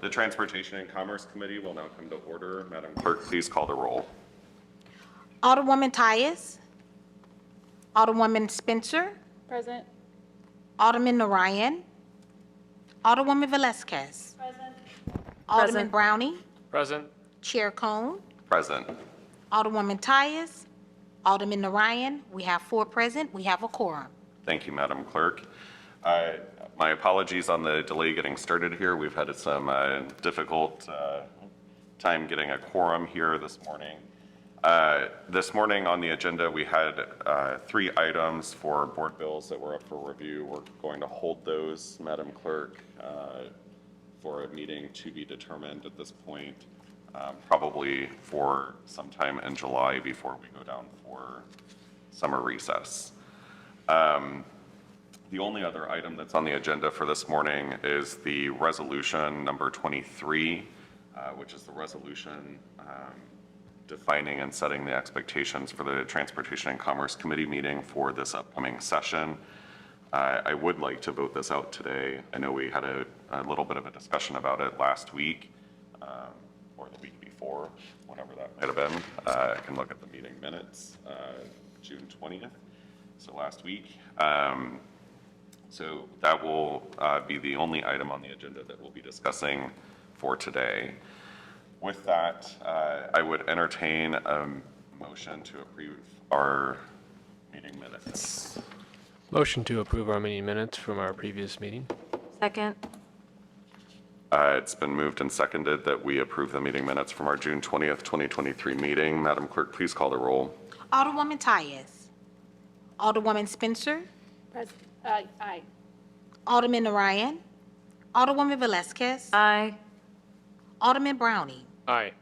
The Transportation and Commerce Committee will now come to order. Madam Clerk, please call the roll. Alderwoman Tyus. Alderwoman Spencer. Present. Alderman Narayan. Alderwoman Velazquez. Present. Alderman Present. Brownie. Present. Chair Cone. Present. Alderwoman Tyus. Alderman Narayan. We have 4 present. We have a quorum. Thank you, Madam Clerk. My apologies on the delay getting started here. We've had some difficult time getting a quorum here this morning. This morning on the agenda, we had 3 items for board bills that were up for review. We're going to hold those, Madam Clerk, for a meeting to be determined at this point, probably for sometime in July before we go down for summer recess. The only other item that's on the agenda for this morning is the resolution number 23, which is the resolution defining and setting the expectations for the Transportation and Commerce Committee meeting for this upcoming session. I would like to vote this out today. I know we had a little bit of a discussion about it last week, or the week before, whenever that might have been. I can look at the meeting minutes, June 20th, so last week. So that will be the only item on the agenda that we'll be discussing for today. With that, I would entertain a motion to approve our meeting minutes. Motion to approve our meeting minutes from our previous meeting. Second. It's been moved and seconded that we approve the meeting minutes from our June 20th, 2023 meeting. Madam Clerk, please call the roll. Alderwoman Tyus. Alderwoman Spencer. Present. Aye. Alderman Narayan. Alderwoman Velazquez. Aye. Alderman Brownie. Aye.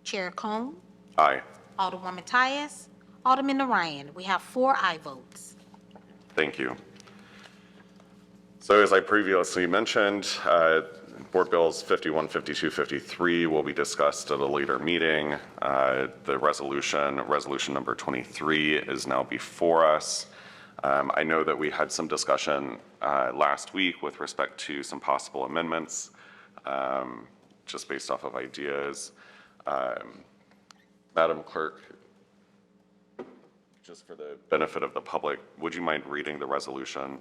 Chair Cone. Aye. Alderwoman Tyus. Alderman Narayan. We have 4 aye votes. Thank you. So as I previously mentioned, Board Bills 51, 52, 53 will be discussed at a later meeting. The resolution number 23 is now before us. I know that we had some discussion last week with respect to some possible amendments, just based off of ideas. Madam Clerk, just for the benefit of the public, would you mind reading the resolution?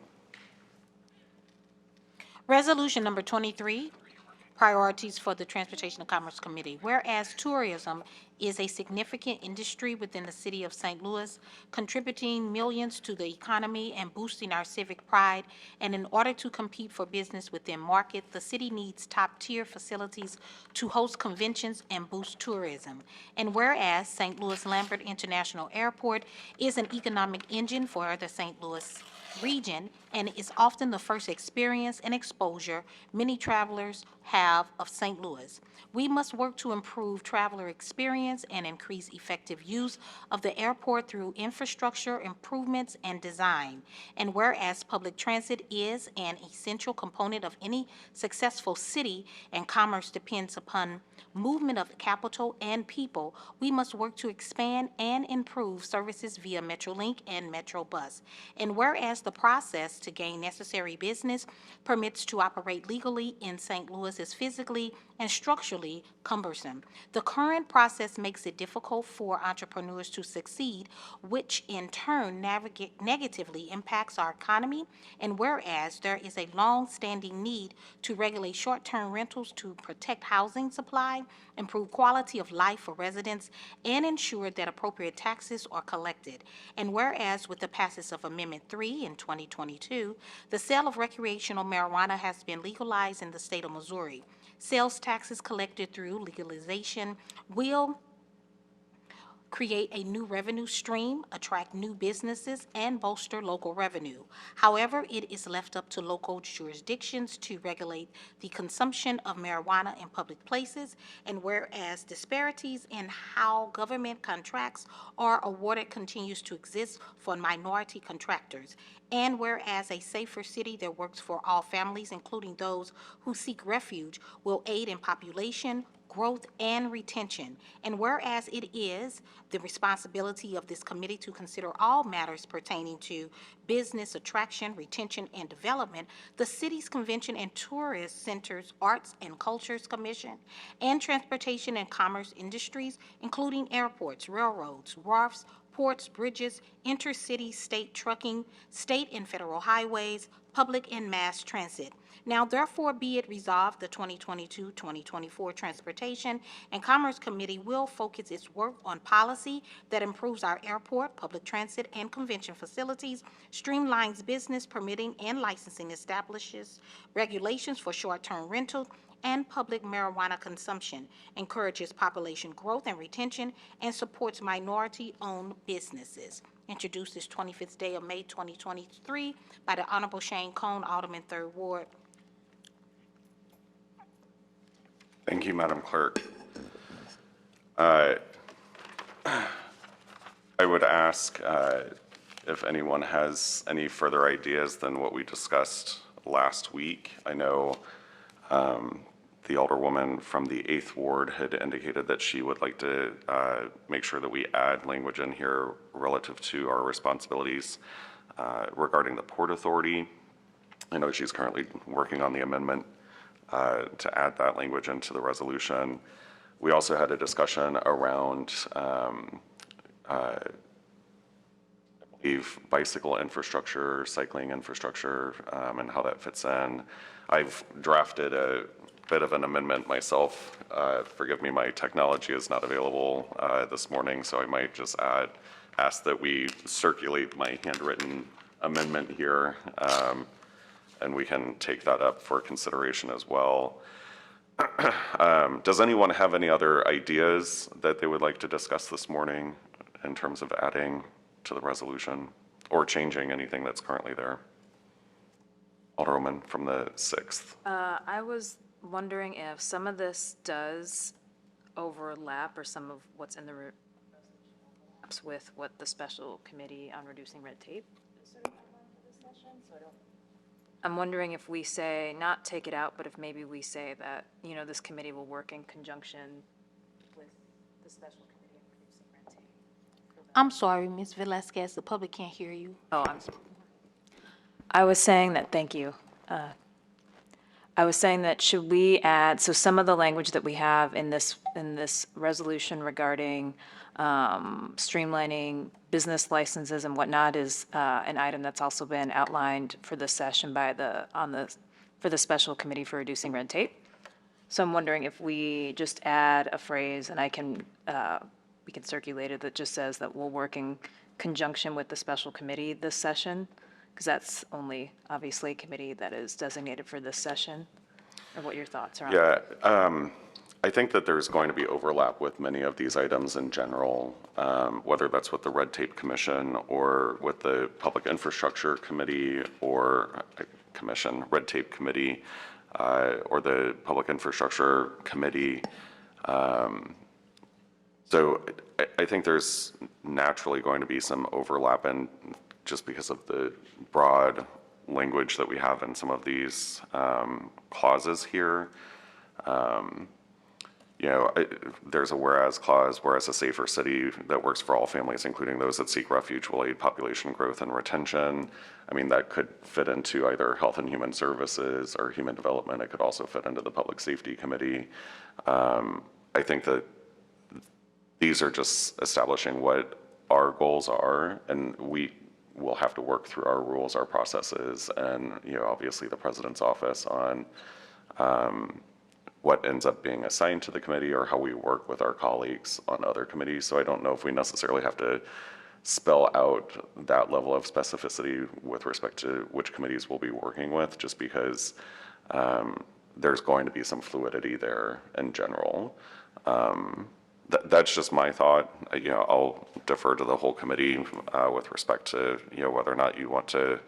Resolution number 23, priorities for the Transportation and Commerce Committee. Whereas tourism is a significant industry within the city of St. Louis, contributing millions to the economy and boosting our civic pride. And in order to compete for business within market, the city needs top-tier facilities to host conventions and boost tourism. And whereas St. Louis Lambert International Airport is an economic engine for the St. Louis region and is often the first experience and exposure many travelers have of St. Louis. We must work to improve traveler experience and increase effective use of the airport through infrastructure improvements and design. And whereas public transit is an essential component of any successful city and commerce depends upon movement of capital and people, we must work to expand and improve services via Metrolink and MetroBus. And whereas the process to gain necessary business permits to operate legally in St. Louis is physically and structurally cumbersome. The current process makes it difficult for entrepreneurs to succeed, which in turn negatively impacts our economy. And whereas there is a long-standing need to regulate short-term rentals to protect housing supply, improve quality of life for residents, and ensure that appropriate taxes are collected. And whereas with the passage of Amendment 3 in 2022, the sale of recreational marijuana has been legalized in the state of Missouri. Sales taxes collected through legalization will create a new revenue stream, attract new businesses, and bolster local revenue. However, it is left up to local jurisdictions to regulate the consumption of marijuana in public places, and whereas disparities in how government contracts are awarded continues to exist for minority contractors, and whereas a safer city that works for all families, including those who seek refuge, will aid in population growth, and retention. And whereas it is the responsibility of this committee to consider all matters pertaining to business attraction, retention, and development, the city's Convention and Tourist Centers, Arts and Cultures Commission, and Transportation and Commerce Industries, including airports, railroads, wharfs, ports, bridges, intercity, state trucking, state and federal highways, public and mass transit. Now therefore be it resolved, the 2022-2024 Transportation and Commerce Committee will focus its work on policy that improves our airport, public transit, and convention facilities, streamlines business permitting and licensing, establishes regulations for short-term rental and public marijuana consumption, encourages population growth and retention, and supports minority-owned businesses. Introduced this 25th day of May 2023 by the Honorable Shane Cone, Alderman, 3rd Ward. Thank you, Madam Clerk. I would ask if anyone has any further ideas than what we discussed last week. I know the Alderwoman from the 8th Ward had indicated that she would like to make sure that we add language in here relative to our responsibilities regarding the Port Authority. I know she's currently working on the amendment to add that language into the resolution. We also had a discussion around I believe bicycle infrastructure, cycling infrastructure, and how that fits in. I've drafted a bit of an amendment myself. Forgive me, my technology is not available this morning, so I might just ask that we circulate my handwritten amendment here, and we can take that up for consideration as well. Does anyone have any other ideas that they would like to discuss this morning in terms of adding to the resolution or changing anything that's currently there? Alderwoman from the 6th. I was wondering if some of this does overlap, or some of what's in the resolution with what the special committee on reducing red tape is sort of outlined for this session. So I'm wondering if we say, not take it out, but if maybe we say that, you know, this committee will work in conjunction with the special committee on reducing red tape. I'm sorry, Ms. Velasquez, the public can't hear you. Oh, I was saying that, thank you. I was saying that should we add, so some of the language that we have in this resolution regarding streamlining business licenses and whatnot is an item that's also been outlined for this session by for the special committee for reducing red tape. So I'm wondering if we just add a phrase, and we can circulate it, that just says that we'll work in conjunction with the special committee this session, because that's only obviously a committee that is designated for this session, or what your thoughts are on that. Yeah, I think that there's going to be overlap with many of these items in general, whether that's with the Red Tape Commission or with the Public Infrastructure Committee or Red Tape Committee, or the Public Infrastructure Committee. So I think there's naturally going to be some overlap, and just because of the broad language that we have in some of these clauses here. You know, there's a whereas clause, whereas a safer city that works for all families, including those that seek refuge, will aid population growth and retention. I mean, that could fit into either Health and Human Services or Human Development. It could also fit into the Public Safety Committee. I think that these are just establishing what our goals are, and we will have to work through our rules, our processes, and, you know, obviously the President's office on what ends up being assigned to the committee or how we work with our colleagues on other committees. So I don't know if we necessarily have to spell out that level of specificity with respect to which committees we'll be working with, just because there's going to be some fluidity there in general. That's just my thought. You know, I'll defer to the whole committee with respect to, you know, whether or not you want to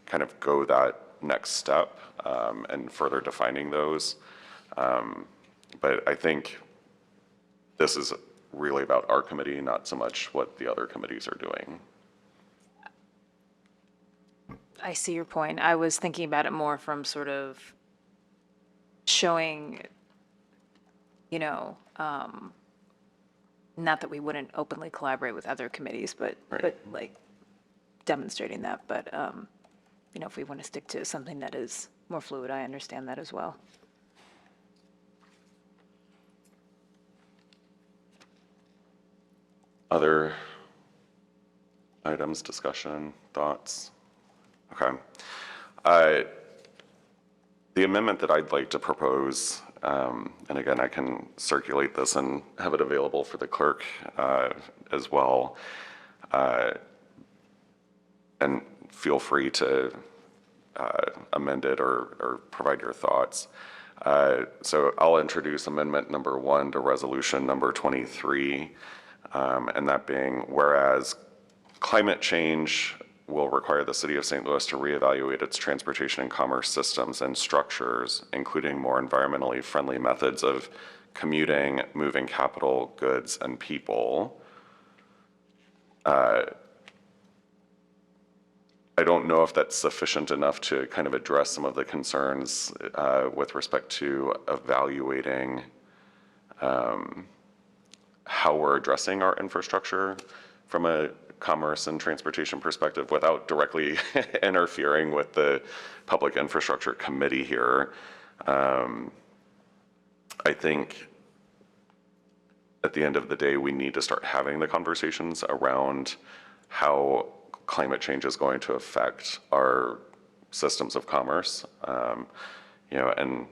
kind of go that next step and further defining those. But I think this is really about our committee, not so much what the other committees are doing. I see your point. I was thinking about it more from sort of showing you know, not that we wouldn't openly collaborate with other committees, but like demonstrating that. But, you know, if we want to stick to something that is more fluid, I understand that as well. Other items, discussion, thoughts? Okay. The amendment that I'd like to propose, and again, I can circulate this and have it available for the clerk as well, and feel free to amend it or provide your thoughts. So I'll introduce amendment number 1 to resolution number 23, and that being, whereas climate change will require the city of St. Louis to reevaluate its transportation and commerce systems and structures, including more environmentally friendly methods of commuting, moving capital, goods, and people. I don't know if that's sufficient enough to kind of address some of the concerns with respect to evaluating how we're addressing our infrastructure from a commerce and transportation perspective without directly interfering with the Public Infrastructure Committee here. I think at the end of the day, we need to start having the conversations around how climate change is going to affect our systems of commerce. You know, and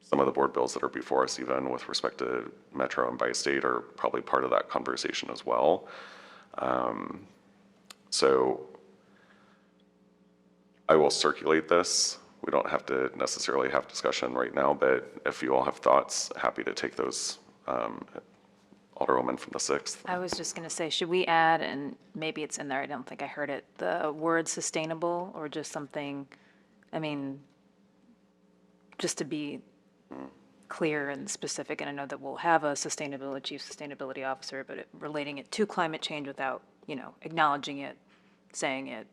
some of the board bills that are before us, even with respect to Metro and Bi-State, are probably part of that conversation as well. So I will circulate this. We don't have to necessarily have discussion right now, but if you all have thoughts, happy to take those. Alderwoman from the 6th. I was just going to say, should we add, and maybe it's in there, I don't think I heard it, the word sustainable, or just something, I mean, just to be clear and specific, and I know that we'll have a chief sustainability officer, but relating it to climate change without, you know, acknowledging it, saying it,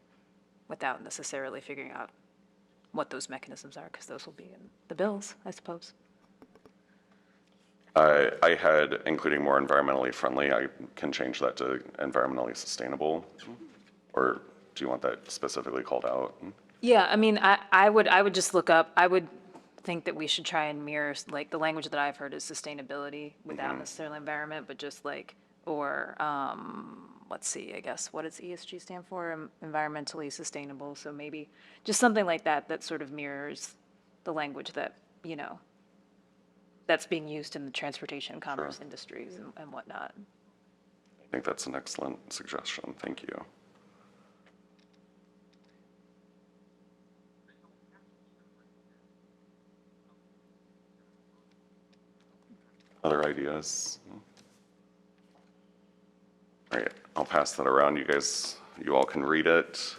without necessarily figuring out what those mechanisms are, because those will be in the bills, I suppose. I had, including more environmentally friendly, I can change that to environmentally sustainable. Or do you want that specifically called out? Yeah, I mean, I would just look up, I would think that we should try and mirror, like, the language that I've heard is sustainability without necessarily environment, but just like, or, let's see, I guess, what does ESG stand for? Environmentally sustainable, so maybe just something like that, that sort of mirrors the language that, you know, that's being used in the transportation and commerce industries and whatnot. I think that's an excellent suggestion. Thank you. Other ideas? All right, I'll pass that around. You all can read it.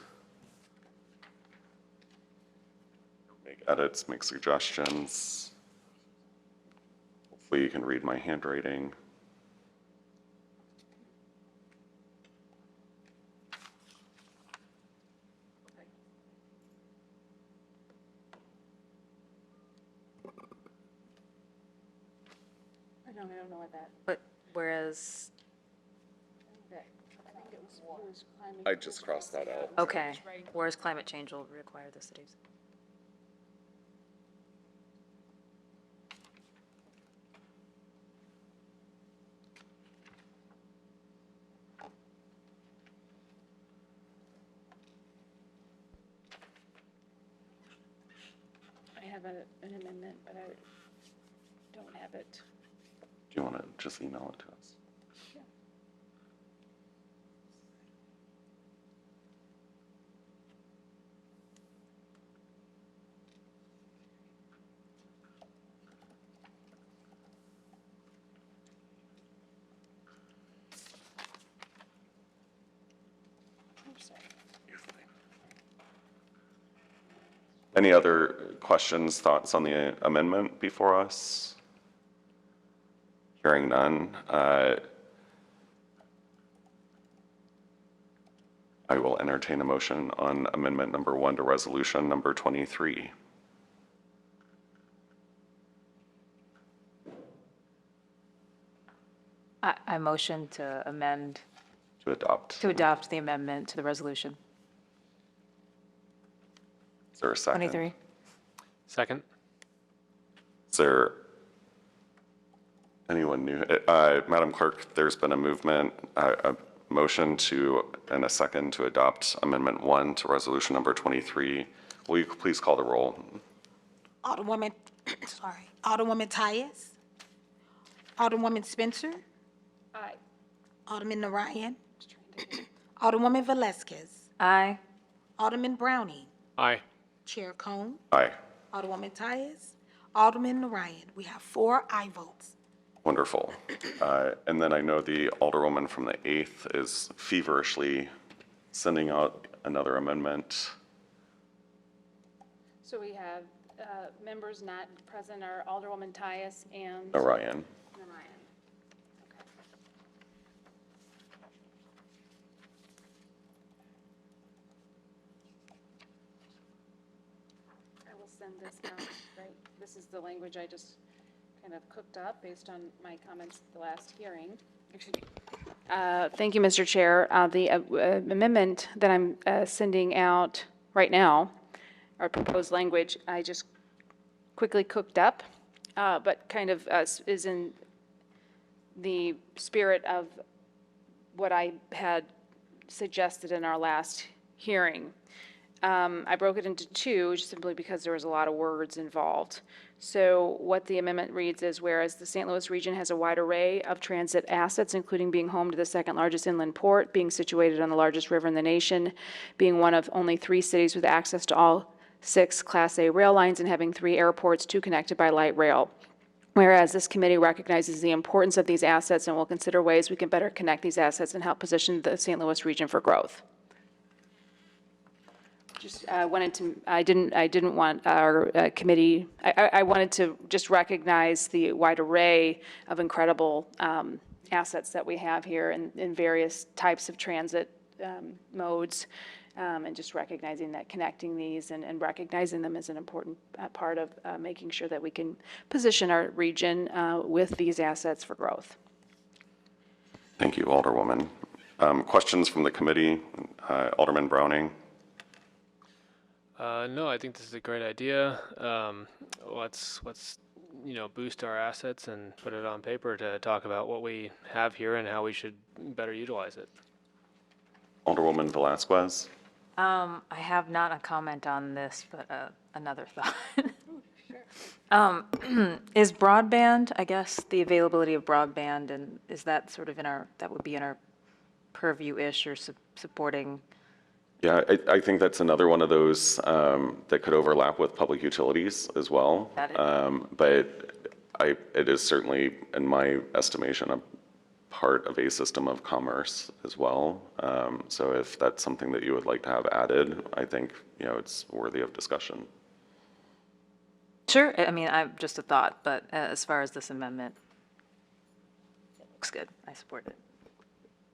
Make edits, make suggestions. Hopefully you can read my handwriting. I don't know what that, But whereas, I think it was climbing. I just crossed that out. okay, whereas climate change will require the cities. I have an amendment, but I don't have it. Do you want to just email it to us? I'm sorry. Any other questions, thoughts on the amendment before us? Hearing none, I will entertain a motion on amendment number 1 to resolution number 23. I motion to amend, To adopt. to adopt the amendment to the resolution. Is there a second? 23. Second? Is there anyone new? Madam Clerk, there's been a movement, a motion to, and a second to adopt Amendment 1 to Resolution Number 23. Will you please call the roll? Alderwoman, sorry, Alderwoman Tyus. Alderwoman Spencer. Aye. Alderman Narayan. Alderwoman Velazquez. Aye. Alderman Browning. Aye. Chair Cone. Aye. Alderwoman Tyus. Alderman Narayan. We have 4 aye votes. Wonderful. And then I know the Alderwoman from the 8th is feverishly sending out another amendment. So we have members not present are Alderwoman Tyus and Orion. Narayan. Okay. I will send this out, right? This is the language I just kind of cooked up based on my comments at the last hearing. Thank you, Mr. Chair. The amendment that I'm sending out right now, our proposed language, I just quickly cooked up, but kind of is in the spirit of what I had suggested in our last hearing. I broke it into 2 just simply because there was a lot of words involved. So what the amendment reads is, whereas the St. Louis region has a wide array of transit assets, including being home to the 2nd largest inland port, being situated on the largest river in the nation, being one of only 3 cities with access to all 6 Class A rail lines, and having 3 airports, 2 connected by light rail. Whereas this committee recognizes the importance of these assets and will consider ways we can better connect these assets and help position the St. Louis region for growth. Just wanted to, I didn't want our committee, I wanted to just recognize the wide array of incredible assets that we have here in various types of transit modes, and just recognizing that, connecting these and recognizing them as an important part of making sure that we can position our region with these assets for growth. Thank you, Alderwoman. Questions from the committee? Alderman Browning? No, I think this is a great idea. Let's boost our assets and put it on paper to talk about what we have here and how we should better utilize it. Alderwoman Velazquez? I have not a comment on this, but another thought. Is broadband, I guess, the availability of broadband, and is that sort of that would be in our purview-ish or supporting? Yeah, I think that's another one of those that could overlap with public utilities as well. Got it. But it is certainly, in my estimation, a part of a system of commerce as well. So if that's something that you would like to have added, I think, it's worthy of discussion. Sure, I mean, just a thought, but as far as this amendment, it looks good. I support it.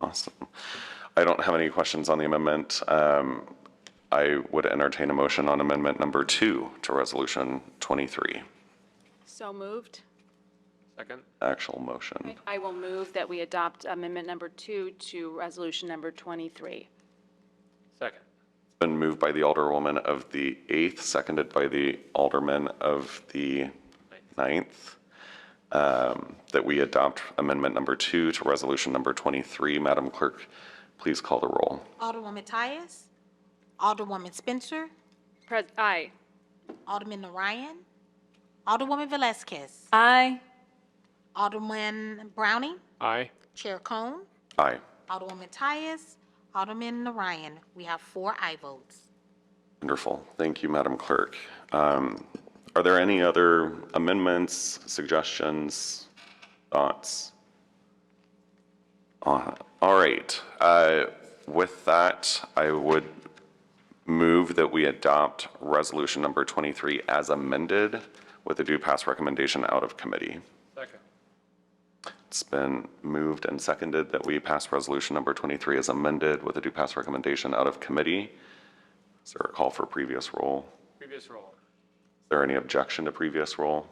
Awesome. I don't have any questions on the amendment. I would entertain a motion on amendment number 2 to resolution 23. So moved. Second? Actual motion. I will move that we adopt amendment number 2 to resolution number 23. Second. It's been moved by the Alderwoman of the 8th, seconded by the Alderman of the 9th, that we adopt amendment number 2 to resolution number 23. Madam Clerk, please call the roll. Alderwoman Tyus. Alderwoman Spencer. Aye. Alderman Narayan. Alderwoman Velazquez. Aye. Alderman Browning. Aye. Chair Cone. Aye. Alderwoman Tyus. Alderman Narayan. We have 4 aye votes. Wonderful. Thank you, Madam Clerk. Are there any other amendments, suggestions, thoughts? All right. With that, I would move that we adopt resolution number 23 as amended with a due pass recommendation out of committee. Second. It's been moved and seconded that we pass resolution number 23 as amended with a due pass recommendation out of committee. Is there a call for previous roll? Previous roll. Is there any objection to previous roll?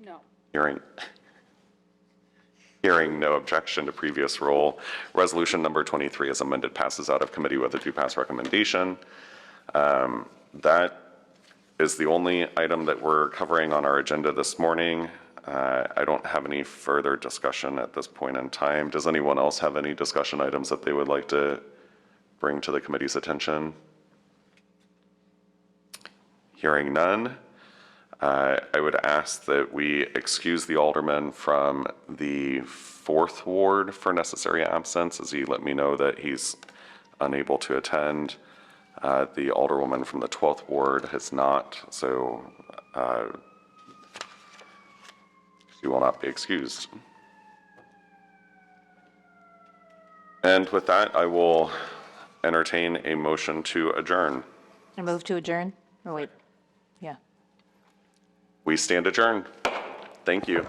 No. Hearing, Hearing no objection to previous rule, resolution number 23 as amended passes out of committee with a two-pass recommendation. That is the only item that we're covering on our agenda this morning. I don't have any further discussion at this point in time. Does anyone else have any discussion items that they would like to bring to the committee's attention? Hearing none, I would ask that we excuse the alderman from the 4th ward for necessary absence, as he let me know that he's unable to attend. The alderwoman from the 12th ward has not, so she will not be excused. And with that, I will entertain a motion to adjourn. I move to adjourn? Or wait, yeah. We stand adjourned. Thank you.